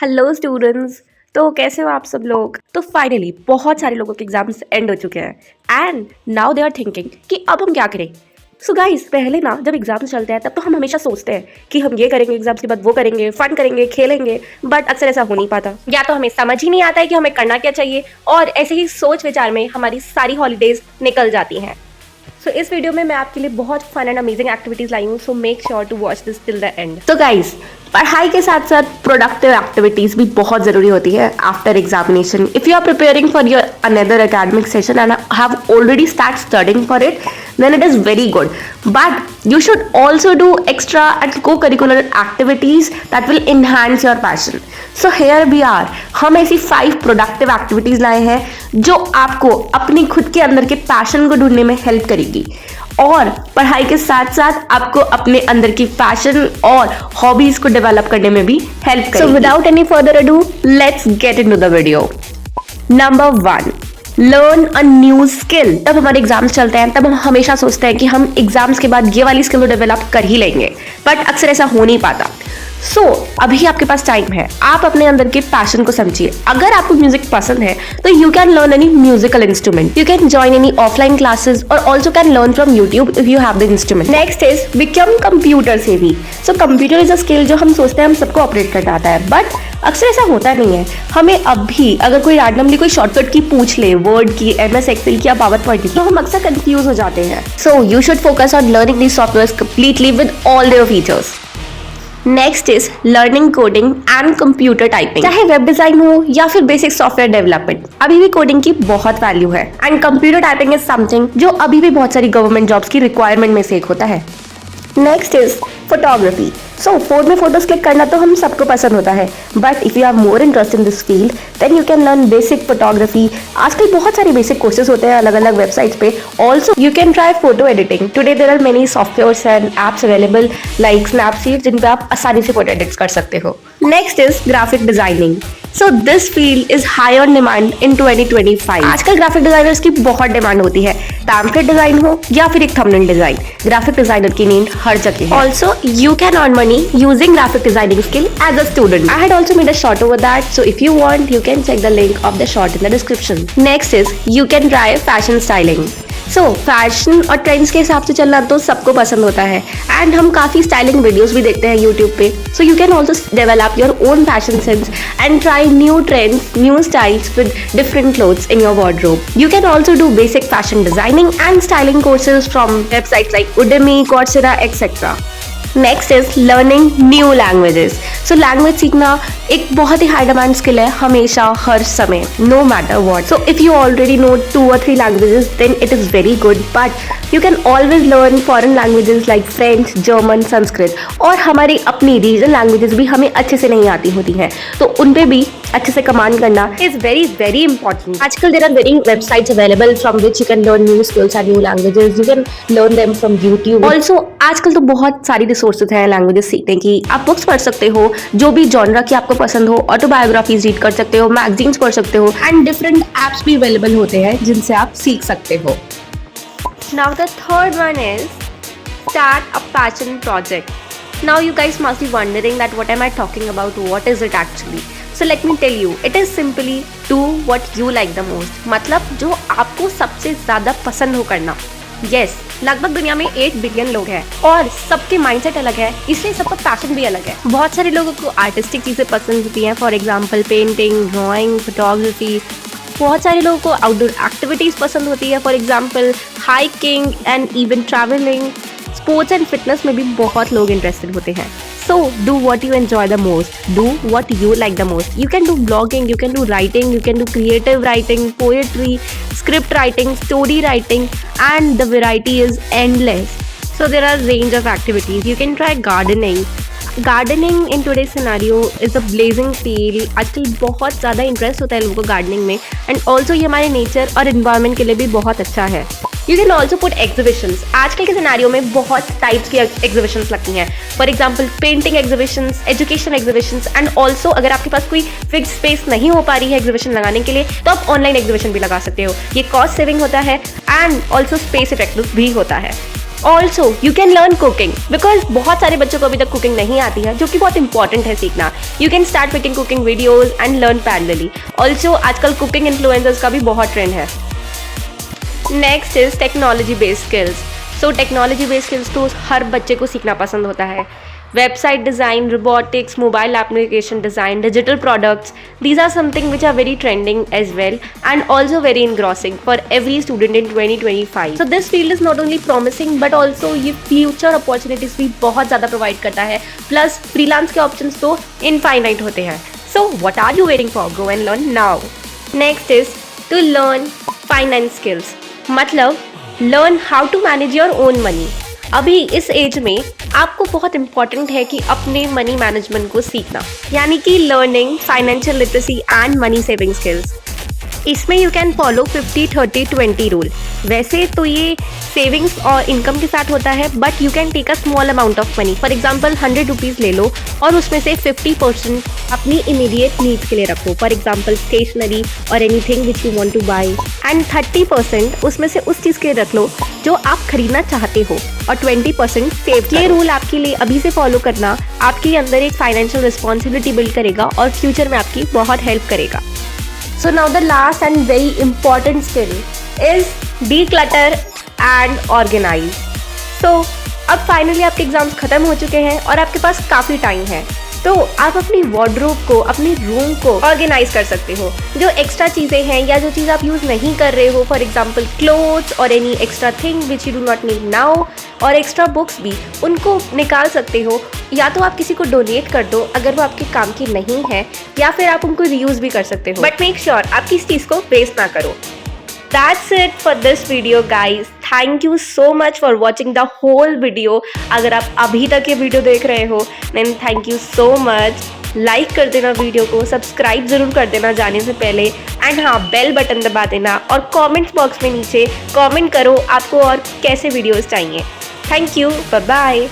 Hello students. तो कैसे हो आप सब लोग। तो फाइनली बहुत सारे लोगों के एग्जाम्स एंड हो चुके हैं and now they are thinking कि अब हम क्या करें। सो गाइस, पहले ना जब एग्जाम्स चलते हैं तब तो हम हमेशा सोचते हैं कि हम ये करेंगे, एग्जाम्स के बाद वो करेंगे, फन करेंगे, खेलेंगे, बट अक्सर ऐसा हो नहीं पाता। या तो हमें समझ ही नहीं आता है कि हमें करना क्या चाहिए और ऐसे ही सोच विचार में हमारी सारी हॉलीडेज निकल जाती हैं। सो इस वीडियो में मैं आपके लिए बहुत फन एंड अमेजिंग एक्टिविटीज लाई हूँ, so make sure to watch this till the end. तो गाइस, पढ़ाई के साथ साथ प्रोडक्टिव एक्टिविटीज भी बहुत जरूरी होती है after examination. If you are preparing for your another academic session and have already start studying for it, then it is very good, but you should also do extra and co-curricular activities that will enhance your passion. So here we are, हम ऐसी 5 productive activities लाए हैं जो आपको अपनी खुद के अंदर के पैशन को ढूंढने में हेल्प करेगी और पढ़ाई के साथ साथ आपको अपने अंदर की पैशन और हॉबीज को डेवलप करने में भी हेल्प करेगी। So without any further ado, let's get into the video. Number 1, learn a new skill. जब हमारे एग्जाम्स चलते हैं तब हम हमेशा सोचते हैं कि हम एग्जाम्स के बाद ये वाली स्किल को डेवलप कर ही लेंगे, बट अक्सर ऐसा हो नहीं पाता। अभी आपके पास टाइम है, आप अपने अंदर के पैशन को समझिए। अगर आपको म्यूजिक पसंद है तो you can learn any musical instrument, you can join any offline classes और also can learn from YouTube if you have the instrument. Next is become computer savvy. So computer is a skill जो हम सोचते हैं हम सबको operate करना आता है, बट अक्सर ऐसा होता नहीं है। हमें अभी अगर कोई रैंडमली कोई शॉर्टकट की पूछ ले, वर्ड की, MS एक्सेल की या पावर पॉइंट की, तो हम अक्सर कंफ्यूज हो जाते हैं। So you should focus on learning these softwares completely with all their features. Next is learning coding and computer typing. चाहे वेब डिजाइन हो या फिर बेसिक सॉफ्टवेयर डेवलपमेंट, अभी भी कोडिंग की बहुत वैल्यू है and computer typing is something जो अभी भी बहुत सारी गवर्नमेंट जॉब्स की रिक्वायरमेंट में से एक होता है। Next is photography. So phone में फोटोज क्लिक करना तो हम सबको पसंद होता है, but if you have more interest in this field then you can learn basic photography. आजकल बहुत सारे बेसिक कोर्सेज होते हैं अलग अलग वेबसाइट्स पे। Also you can try photo editing. Today there are many softwares and apps available like Snapseed जिन पे आप आसानी से फोटो एडिट कर सकते हो। Next is graphic designing. So this field is high on demand in 2025। आजकल ग्राफिक डिजाइनर्स की बहुत डिमांड होती है, पैम्फलेट डिजाइन हो या फिर एक थंबनेल डिजाइन, ग्राफिक डिजाइनर की नीड हर जगह है। Also you can earn money using graphic designing skill as a student. I had also made a short over that, so if you want you can check the link of the short in the description. Next is you can try fashion styling. Fashion और trends के हिसाब से चलना तो सबको पसंद होता है एंड हम काफ़ी स्टाइलिंग वीडियोस भी देखते हैं यूट्यूब पे। So you can also develop your own fashion sense and try new trends, new styles with different clothes in your wardrobe. You can also do basic fashion designing and styling courses from websites like Udemy, Coursera, etc. Next is learning new languages. So language सीखना एक बहुत ही high demand skill है हमेशा हर समय, no matter what. So if you already know 2 or 3 languages then it is very good, but you can always learn foreign languages like French, German, Sanskrit. और हमारी अपनी रीजनल लैंग्वेजेस भी हमें अच्छे से नहीं आती होती हैं, तो उन पे भी अच्छे से कमांड करना इज वेरी वेरी इंपॉर्टेंट। आजकल there are very websites available from which you can learn new skills and new languages. You can learn them from YouTube. Also आजकल तो बहुत सारी रिसोर्सेज हैं लैंग्वेजेस सीखने की। आप बुक्स पढ़ सकते हो जो भी जॉनरा की आपको पसंद हो, ऑटोबायोग्राफीज रीड कर सकते हो, मैगजीन्स पढ़ सकते हो एंड डिफरेंट एप्स भी अवेलेबल होते हैं जिनसे आप सीख सकते हो। Now the third one is start a passion project. Now you guys must be wondering that what am I talking about, what is it actually? So let me tell you, it is simply do what you like the most. मतलब जो आपको सबसे ज़्यादा पसंद हो करना। Yes, लगभग दुनिया में 8 बिलियन लोग हैं और सबके माइंडसेट अलग है, इसलिए सबका पैशन भी अलग है। बहुत सारे लोगों को आर्टिस्टिक चीज़ें पसंद होती हैं, for example painting, drawing, photography. बहुत सारे लोगों को आउटडोर एक्टिविटीज़ पसंद होती है, for example hiking and even travelling. Sports and fitness में भी बहुत लोग इंटरेस्टेड होते हैं। So do what you enjoy the most, do what you like the most. You can do blogging, you can do writing, you can do creative writing, poetry, script writing, story writing and the variety is endless. So there are range of activities. You can try gardening. Gardening in today scenario is a blazing field. आजकल बहुत ज़्यादा interest होता है लोगों को gardening में and also ये हमारे नेचर और इन्वायरमेंट के लिए भी बहुत अच्छा है. You can also put exhibitions. आजकल के सिनेरियो में बहुत टाइप्स की एग्जीबिशंस लगती हैं, for example painting exhibitions, education exhibitions and also अगर आपके पास कोई फिक्स स्पेस नहीं हो पा रही है एग्जीबिशन लगाने के लिए तो आप ऑनलाइन एग्जीबिशन भी लगा सकते हो. ये कॉस्ट सेविंग होता है एंड ऑल्सो स्पेस इफेक्टिव भी होता है. Also you can learn cooking, because बहुत सारे बच्चों को अभी तक कुकिंग नहीं आती है, जो कि बहुत इंपॉर्टेंट है सीखना. You can start making cooking videos and learn parallelly. Also आजकल कुकिंग इन्फ्लुएंसर्स का भी बहुत ट्रेंड है. Next is technology based skills. So technology based skills तो हर बच्चे को सीखना पसंद होता है. Website design, robotics, mobile application design, digital products, these are something which are very trending as well and also very engrossing for every student in 2025. So this field is not only promising but also ये future opportunities भी बहुत ज़्यादा provide करता है, plus freelance के options तो infinite होते हैं. So what are you waiting for? Go and learn now. Next is to learn finance skills. मतलब learn how to manage your own money. अभी इस एज में आपको बहुत इंपॉर्टेंट है कि अपने मनी मैनेजमेंट को सीखना, यानी कि learning financial literacy and money saving skills. इसमें यू कैन फॉलो 50-30-20 रूल. वैसे तो ये सेविंग्स और इनकम के साथ होता है, but you can take a small amount of money. For example 100 rupees ले लो और उसमें से 50% अपनी इमीडिएट नीड्स के लिए रखो. फॉर एग्जाम्पल स्टेशनरी और anything which you want two by, and 30% उसमें से उस चीज़ के लिए रख लो जो आप खरीदना चाहते हो, और 20% सेव. ये रूल आपके लिए अभी से फॉलो करना आपके अंदर एक फाइनेंशियल रिस्पॉन्सिबिलिटी बिल्ड करेगा और फ्यूचर में आपकी बहुत हेल्प करेगा. So now the last and very important skill is declutter and organize. So अब फाइनली आपके एग्जाम्स ख़त्म हो चुके हैं और आपके पास काफ़ी टाइम है, तो आप अपनी वार्डरोब को, अपनी रूम को ऑर्गेनाइज कर सकते हो. जो एक्स्ट्रा चीज़ें हैं या जो चीज़ आप यूज़ नहीं कर रहे हो, फॉर एग्जाम्पल क्लोथ्स और any extra thing which you do not need now, और एक्स्ट्रा बुक्स भी, उनको निकाल सकते हो. या तो आप किसी को डोनेट कर दो अगर वो आपके काम की नहीं है, या फिर आप उनको रीयूज़ भी कर सकते हो, बट मेक श्योर आप किस चीज़ को वेस्ट ना करो. That's it for this video guys. Thank you so much for watching the whole video. अगर आप अभी तक ये वीडियो देख रहे हो then thank you so much. Like कर देना वीडियो को, सब्सक्राइब ज़रूर कर देना जाने से पहले, एंड हाँ बेल बटन दबा देना, और कमेंट्स बॉक्स में नीचे कमेंट करो आपको और कैसे वीडियोस चाहिए. Thank you, bye bye.